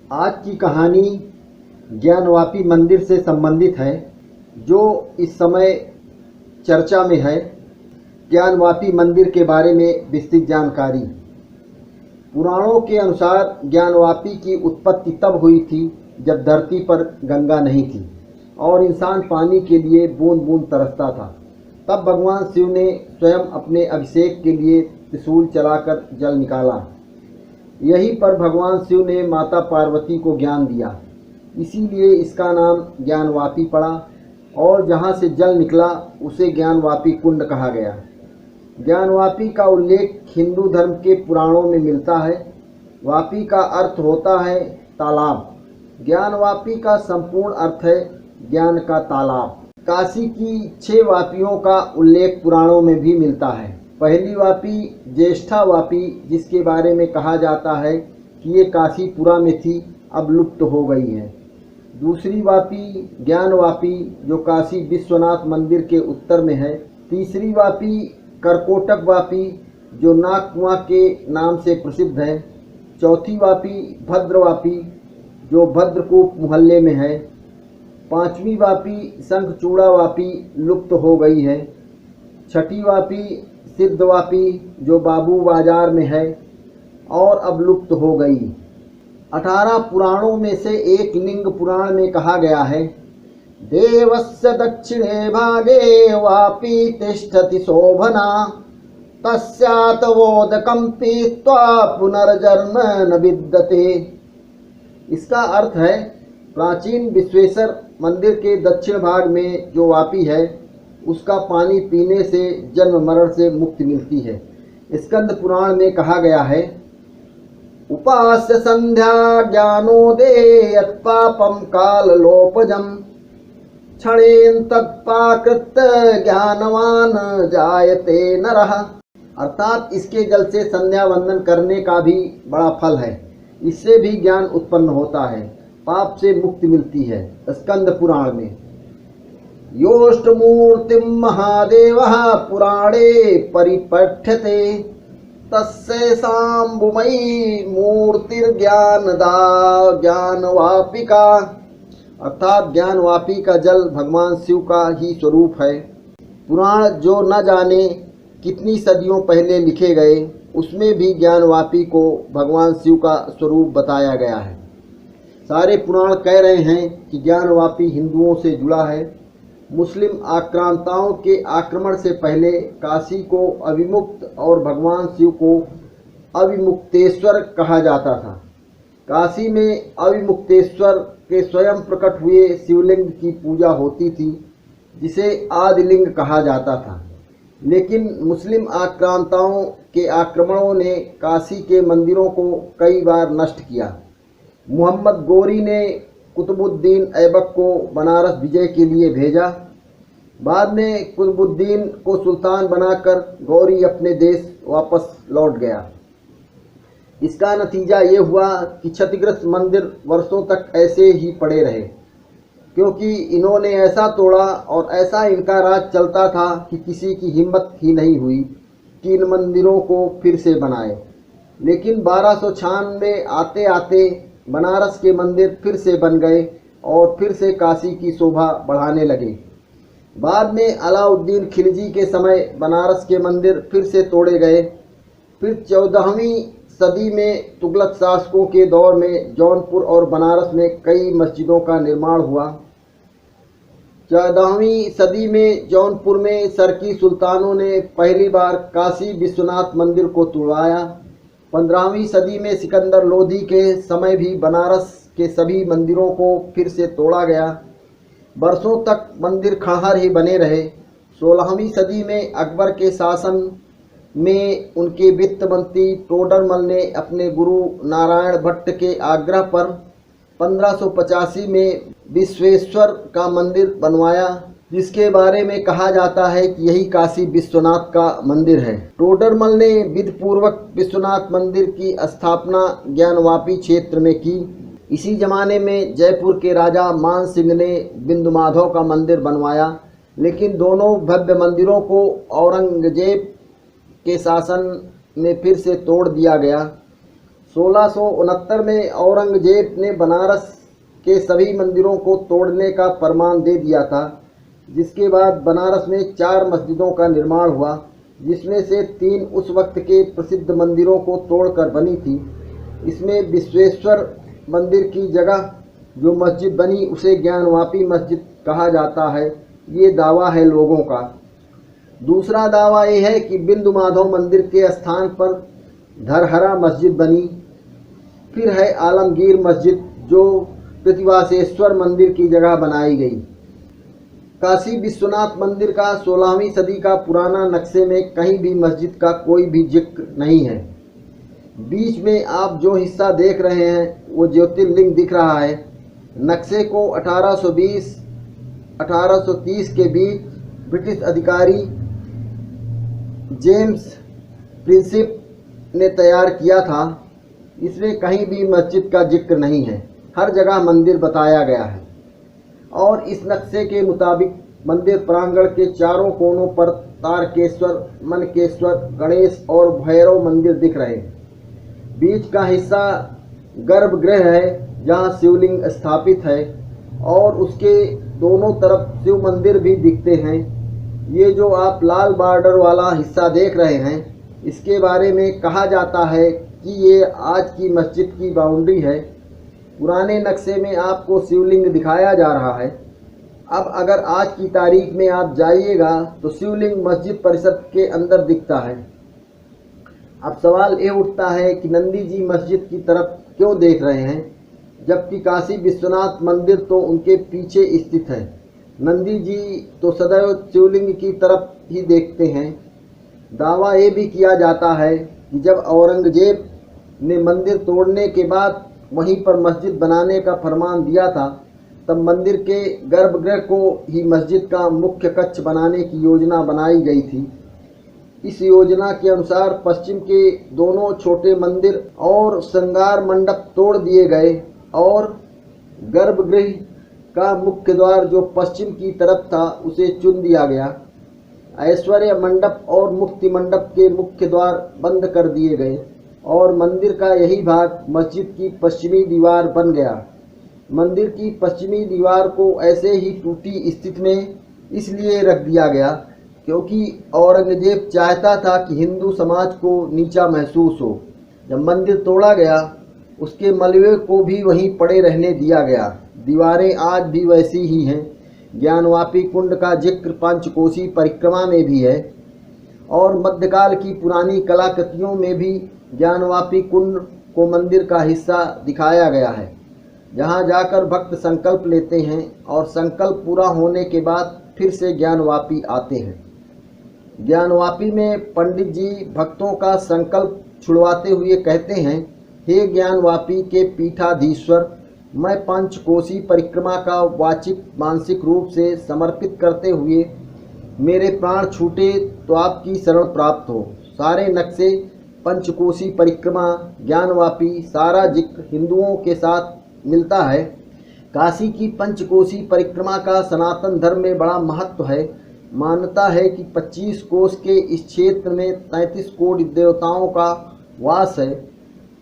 आज की कहानी ज्ञानवापी मंदिर से संबंधित है, जो इस समय चर्चा में है। ज्ञानवापी मंदिर के बारे में विस्तृत जानकारी। पुराणों के अनुसार ज्ञानवापी की उत्पत्ति तब हुई थी जब धरती पर गंगा नहीं थी और इंसान पानी के लिए बूंद बूंद तरसता था। तब भगवान शिव ने स्वयं अपने अभिषेक के लिए त्रिशूल चलाकर जल निकाला। यहीं पर भगवान शिव ने माता पार्वती को ज्ञान दिया, इसीलिए इसका नाम ज्ञानवापी पड़ा और जहाँ से जल निकला उसे ज्ञानवापी कुंड कहा गया। ज्ञानवापी का उल्लेख हिंदू धर्म के पुराणों में मिलता है। वापी का अर्थ होता है तालाब। ज्ञानवापी का संपूर्ण अर्थ है ज्ञान का तालाब। काशी की 6 वापियों का उल्लेख पुराणों में भी मिलता है। पहली वापी ज्येष्ठा वापी, जिसके बारे में कहा जाता है कि ये काशीपुरा में थी, अब लुप्त हो गई है। दूसरी वापी ज्ञानवापी, जो काशी विश्वनाथ मंदिर के उत्तर में है। तीसरी वापी करकोटक वापी, जो नाग कुआं के नाम से प्रसिद्ध है। चौथी वापी भद्रवापी, जो भद्रकूप मोहल्ले में है। पांचवी वापी शंखचूड़ा वापी, लुप्त हो गई है। छठी वापी सिद्धवापी, जो बाबू बाजार में है और अब लुप्त हो गई। 18 पुराणों में से एक लिंग पुराण में कहा गया है, देवस्य दक्षिणे भागे वापी तिष्ठति शोभना तस्यातवोदकं पीत्वा पुनर्जन्म न विद्यते। इसका अर्थ है, प्राचीन विश्वेश्वर मंदिर के दक्षिण भाग में जो वापी है, उसका पानी पीने से जन्म मरण से मुक्ति मिलती है। स्कंद पुराण में कहा गया है, उपास्य संध्या ज्ञानोदय पापम काललोपजम क्षणेन तत्पाकृत्य ज्ञानवान जायते नरः। अर्थात इसके जल से संध्या वंदन करने का भी बड़ा फल है, इससे भी ज्ञान उत्पन्न होता है, पाप से मुक्ति मिलती है। स्कंद पुराण में योष्टमूर्तिं महादेवः पुराणे परिपठ्यते तस्य शाम्भुमयी मूर्तिर्ज्ञानदा ज्ञानवापिका। अर्थात ज्ञानवापी का जल भगवान शिव का ही स्वरूप है। पुराण जो न जाने कितनी सदियों पहले लिखे गए, उसमें भी ज्ञानवापी को भगवान शिव का स्वरूप बताया गया है। सारे पुराण कह रहे हैं कि ज्ञानवापी हिंदुओं से जुड़ा है। मुस्लिम आक्रांताओं के आक्रमण से पहले काशी को अविमुक्त और भगवान शिव को अविमुक्तेश्वर कहा जाता था। काशी में अविमुक्तेश्वर के स्वयं प्रकट हुए शिवलिंग की पूजा होती थी, जिसे आदिलिंग कहा जाता था। लेकिन मुस्लिम आक्रांताओं के आक्रमणों ने काशी के मंदिरों को कई बार नष्ट किया। मोहम्मद गोरी ने कुतुबुद्दीन ऐबक को बनारस विजय के लिए भेजा। बाद में कुतुबुद्दीन को सुल्तान बनाकर गौरी अपने देश वापस लौट गया। इसका नतीजा ये हुआ कि क्षतिग्रस्त मंदिर वर्षों तक ऐसे ही पड़े रहे, क्योंकि इन्होंने ऐसा तोड़ा और ऐसा इनका राज चलता था कि किसी की हिम्मत ही नहीं हुई कि इन मंदिरों को फिर से बनाए। लेकिन 1296 आते आते बनारस के मंदिर फिर से बन गए और फिर से काशी की शोभा बढ़ाने लगे। बाद में अलाउद्दीन खिलजी के समय बनारस के मंदिर फिर से तोड़े गए। फिर 14वीं सदी में तुगलक शासकों के दौर में जौनपुर और बनारस में कई मस्जिदों का निर्माण हुआ। 14वीं सदी में जौनपुर में सरकी सुल्तानों ने पहली बार काशी विश्वनाथ मंदिर को तुड़वाया। 15वीं सदी में सिकंदर लोधी के समय भी बनारस के सभी मंदिरों को फिर से तोड़ा गया। वर्षों तक मंदिर खंडहर ही बने रहे। 16वीं सदी में अकबर के शासन में उनके वित्त मंत्री टोडरमल ने अपने गुरु नारायण भट्ट के आग्रह पर 1585 में विश्वेश्वर का मंदिर बनवाया, जिसके बारे में कहा जाता है कि यही काशी विश्वनाथ का मंदिर है। टोडरमल ने विधिपूर्वक विश्वनाथ मंदिर की स्थापना ज्ञानवापी क्षेत्र में की। इसी जमाने में जयपुर के राजा मान सिंह ने बिंदु माधव का मंदिर बनवाया, लेकिन दोनों भव्य मंदिरों को औरंगजेब के शासन में फिर से तोड़ दिया गया। 1669 में औरंगजेब ने बनारस के सभी मंदिरों को तोड़ने का फरमान दे दिया था, जिसके बाद बनारस में 4 मस्जिदों का निर्माण हुआ, जिसमें से 3 उस वक्त के प्रसिद्ध मंदिरों को तोड़कर बनी थी। इसमें विश्वेश्वर मंदिर की जगह जो मस्जिद बनी उसे ज्ञानवापी मस्जिद कहा जाता है, ये दावा है लोगों का। दूसरा दावा ये है कि बिंदु माधव मंदिर के स्थान पर धरहरा मस्जिद बनी। फिर है आलमगीर मस्जिद जो प्रतिवासेश्वर मंदिर की जगह बनाई गई। काशी विश्वनाथ मंदिर का 16वीं सदी का पुराना नक्शे में कहीं भी मस्जिद का कोई भी जिक्र नहीं है। बीच में आप जो हिस्सा देख रहे हैं वो ज्योतिर्लिंग दिख रहा है। नक्शे को 1820-1830 के बीच ब्रिटिश अधिकारी जेम्स प्रिंसिप ने तैयार किया था। इसमें कहीं भी मस्जिद का जिक्र नहीं है, हर जगह मंदिर बताया गया है। और इस नक्शे के मुताबिक मंदिर प्रांगण के चारों कोनों पर तारकेश्वर, मनकेश्वर, गणेश और भैरव मंदिर दिख रहे हैं। बीच का हिस्सा गर्भगृह है जहाँ शिवलिंग स्थापित है और उसके दोनों तरफ शिव मंदिर भी दिखते हैं। ये जो आप लाल बॉर्डर वाला हिस्सा देख रहे हैं, इसके बारे में कहा जाता है कि ये आज की मस्जिद की बाउंड्री है। पुराने नक्शे में आपको शिवलिंग दिखाया जा रहा है। अब अगर आज की तारीख में आप जाइएगा तो शिवलिंग मस्जिद परिसर के अंदर दिखता है। अब सवाल ये उठता है कि नंदी जी मस्जिद की तरफ क्यों देख रहे हैं, जबकि काशी विश्वनाथ मंदिर तो उनके पीछे स्थित है। नंदी जी तो सदैव शिवलिंग की तरफ ही देखते हैं। दावा ये भी किया जाता है कि जब औरंगजेब ने मंदिर तोड़ने के बाद वहीं पर मस्जिद बनाने का फरमान दिया था, तब मंदिर के गर्भगृह को ही मस्जिद का मुख्य कक्ष बनाने की योजना बनाई गई थी। इस योजना के अनुसार पश्चिम के दोनों छोटे मंदिर और श्रृंगार मंडप तोड़ दिए गए और गर्भगृह का मुख्य द्वार जो पश्चिम की तरफ था उसे चुन दिया गया। ऐश्वर्य मंडप और मुक्ति मंडप के मुख्य द्वार बंद कर दिए गए और मंदिर का यही भाग मस्जिद की पश्चिमी दीवार बन गया। मंदिर की पश्चिमी दीवार को ऐसे ही टूटी स्थिति में इसलिए रख दिया गया क्योंकि औरंगजेब चाहता था कि हिंदू समाज को नीचा महसूस हो। जब मंदिर तोड़ा गया उसके मलबे को भी वहीं पड़े रहने दिया गया। दीवारें आज भी वैसी ही हैं। ज्ञानवापी कुंड का जिक्र पंचकोशी परिक्रमा में भी है और मध्यकाल की पुरानी कलाकृतियों में भी ज्ञानवापी कुंड को मंदिर का हिस्सा दिखाया गया है, जहां जाकर भक्त संकल्प लेते हैं और संकल्प पूरा होने के बाद फिर से ज्ञानवापी आते हैं। ज्ञानवापी में पंडित जी भक्तों का संकल्प छुड़वाते हुए कहते हैं, हे ज्ञानवापी के पीठाधीश्वर, मैं पंचकोशी परिक्रमा का वाचिक मानसिक रूप से समर्पित करते हुए मेरे प्राण छूटे तो आपकी शरण प्राप्त हो। सारे नक्शे, पंचकोशी परिक्रमा, ज्ञानवापी, सारा जिक्र हिंदुओं के साथ मिलता है। काशी की पंचकोशी परिक्रमा का सनातन धर्म में बड़ा महत्व है। मान्यता है कि 25 कोस के इस क्षेत्र में 33 कोटि देवताओं का वास है।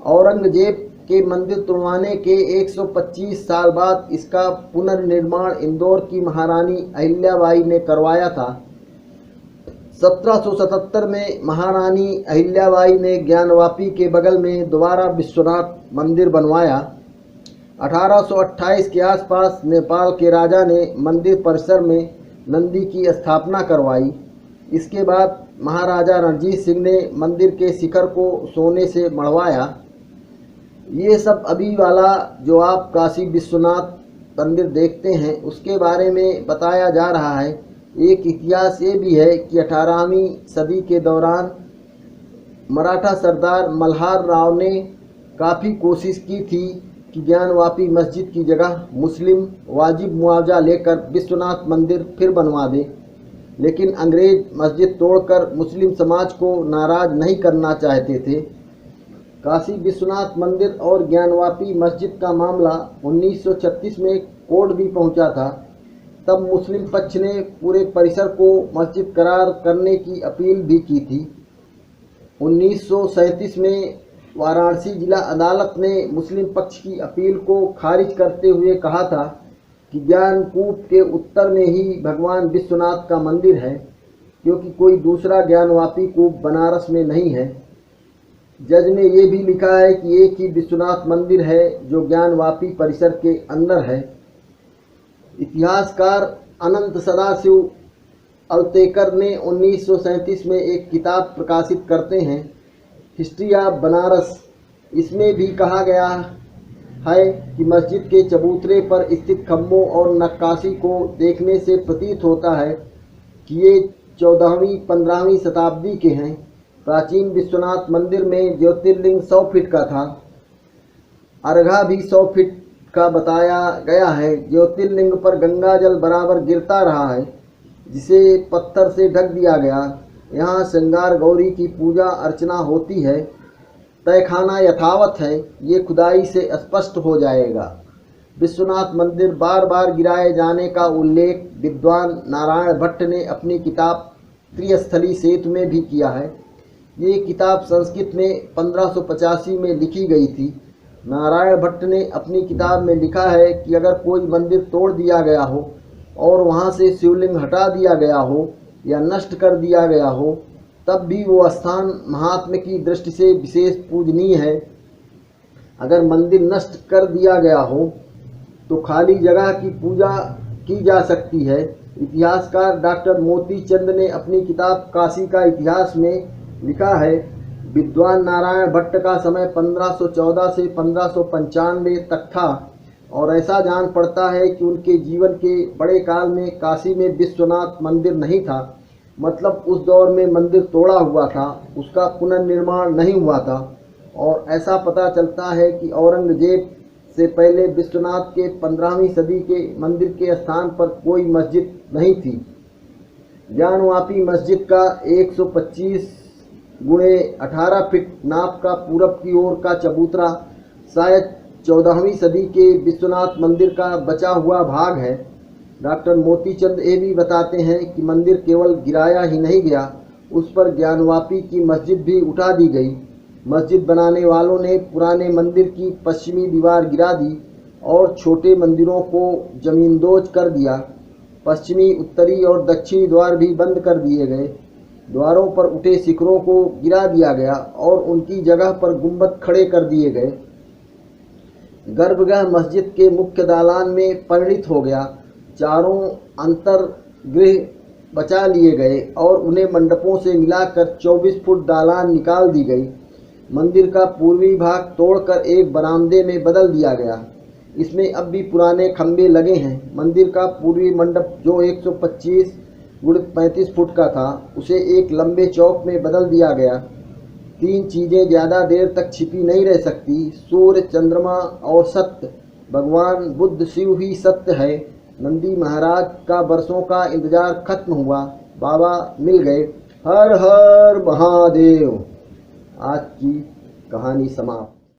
औरंगजेब के मंदिर तुड़वाने के 125 साल बाद इसका पुनर्निर्माण इंदौर की महारानी अहिल्याबाई ने करवाया था। 1777 में महारानी अहिल्याबाई ने ज्ञानवापी के बगल में दोबारा विश्वनाथ मंदिर बनवाया। 1828 के आसपास नेपाल के राजा ने मंदिर परिसर में नंदी की स्थापना करवाई। इसके बाद महाराजा रणजीत सिंह ने मंदिर के शिखर को सोने से मढ़वाया। ये सब अभी वाला जो आप काशी विश्वनाथ मंदिर देखते हैं उसके बारे में बताया जा रहा है। एक इतिहास ये भी है कि 18वीं सदी के दौरान मराठा सरदार मल्हार राव ने काफ़ी कोशिश की थी कि ज्ञानवापी मस्जिद की जगह मुस्लिम वाजिब मुआवजा लेकर विश्वनाथ मंदिर फिर बनवा दे, लेकिन अंग्रेज मस्जिद तोड़कर मुस्लिम समाज को नाराज़ नहीं करना चाहते थे। काशी विश्वनाथ मंदिर और ज्ञानवापी मस्जिद का मामला 1936 में कोर्ट भी पहुंचा था। तब मुस्लिम पक्ष ने पूरे परिसर को मस्जिद करार करने की अपील भी की थी। 1937 में वाराणसी जिला अदालत ने मुस्लिम पक्ष की अपील को खारिज करते हुए कहा था कि ज्ञानकूप के उत्तर में ही भगवान विश्वनाथ का मंदिर है, क्योंकि कोई दूसरा ज्ञानवापी कूप बनारस में नहीं है। जज ने ये भी लिखा है कि एक ही विश्वनाथ मंदिर है जो ज्ञानवापी परिसर के अंदर है। इतिहासकार अनंत सदाशिव अल्तेकर ने 1937 में एक किताब प्रकाशित करते हैं, हिस्ट्री ऑफ बनारस। इसमें भी कहा गया है कि मस्जिद के चबूतरे पर स्थित खम्भों और नक्काशी को देखने से प्रतीत होता है कि ये 14वीं 15वीं शताब्दी के हैं। प्राचीन विश्वनाथ मंदिर में ज्योतिर्लिंग 100 फीट का था, अर्घा भी 100 फीट का बताया गया है। ज्योतिर्लिंग पर गंगा जल बराबर गिरता रहा है, जिसे पत्थर से ढक दिया गया। यहाँ श्रृंगार गौरी की पूजा अर्चना होती है। तहखाना यथावत है, ये खुदाई से स्पष्ट हो जाएगा। विश्वनाथ मंदिर बार बार गिराए जाने का उल्लेख विद्वान नारायण भट्ट ने अपनी किताब त्रिस्थली सेतु में भी किया है। ये किताब संस्कृत में 1585 में लिखी गई थी। नारायण भट्ट ने अपनी किताब में लिखा है कि अगर कोई मंदिर तोड़ दिया गया हो और वहाँ से शिवलिंग हटा दिया गया हो या नष्ट कर दिया गया हो, तब भी वो स्थान महात्म्य की दृष्टि से विशेष पूजनीय है। अगर मंदिर नष्ट कर दिया गया हो तो खाली जगह की पूजा की जा सकती है। इतिहासकार डॉक्टर मोती चंद ने अपनी किताब काशी का इतिहास में लिखा है, विद्वान नारायण भट्ट का समय 1514 से 1595 तक था और ऐसा जान पड़ता है कि उनके जीवन के बड़े काल में काशी में विश्वनाथ मंदिर नहीं था। मतलब उस दौर में मंदिर तोड़ा हुआ था, उसका पुनर्निर्माण नहीं हुआ था। और ऐसा पता चलता है कि औरंगजेब से पहले विश्वनाथ के 15वीं सदी के मंदिर के स्थान पर कोई मस्जिद नहीं थी। ज्ञानवापी मस्जिद का 125 गुणे 18 फीट नाप का पूरब की ओर का चबूतरा शायद 14वीं सदी के विश्वनाथ मंदिर का बचा हुआ भाग है। डॉक्टर मोतीचंद ये भी बताते हैं कि मंदिर केवल गिराया ही नहीं गया, उस पर ज्ञानवापी की मस्जिद भी उठा दी गई। मस्जिद बनाने वालों ने पुराने मंदिर की पश्चिमी दीवार गिरा दी और छोटे मंदिरों को जमींदोज कर दिया। पश्चिमी, उत्तरी और दक्षिणी द्वार भी बंद कर दिए गए। द्वारों पर उठे शिखरों को गिरा दिया गया और उनकी जगह पर गुंबद खड़े कर दिए गए। गर्भगृह मस्जिद के मुख्य दालान में परिणित हो गया। चारों अंतर्गृह बचा लिए गए और उन्हें मंडपों से मिलाकर 24 फुट दालान निकाल दी गई। मंदिर का पूर्वी भाग तोड़कर एक बरामदे में बदल दिया गया। इसमें अब भी पुराने खंभे लगे हैं। मंदिर का पूर्वी मंडप जो 125 × 35 फुट का था, उसे एक लंबे चौक में बदल दिया गया। 3 चीज़ें ज़्यादा देर तक छिपी नहीं रह सकती, सूर्य, चंद्रमा और सत्य। भगवान बुद्ध शिव ही सत्य है। नंदी महाराज का बरसों का इंतजार खत्म हुआ, बाबा मिल गए। हर हर महादेव। आज की कहानी समाप्त।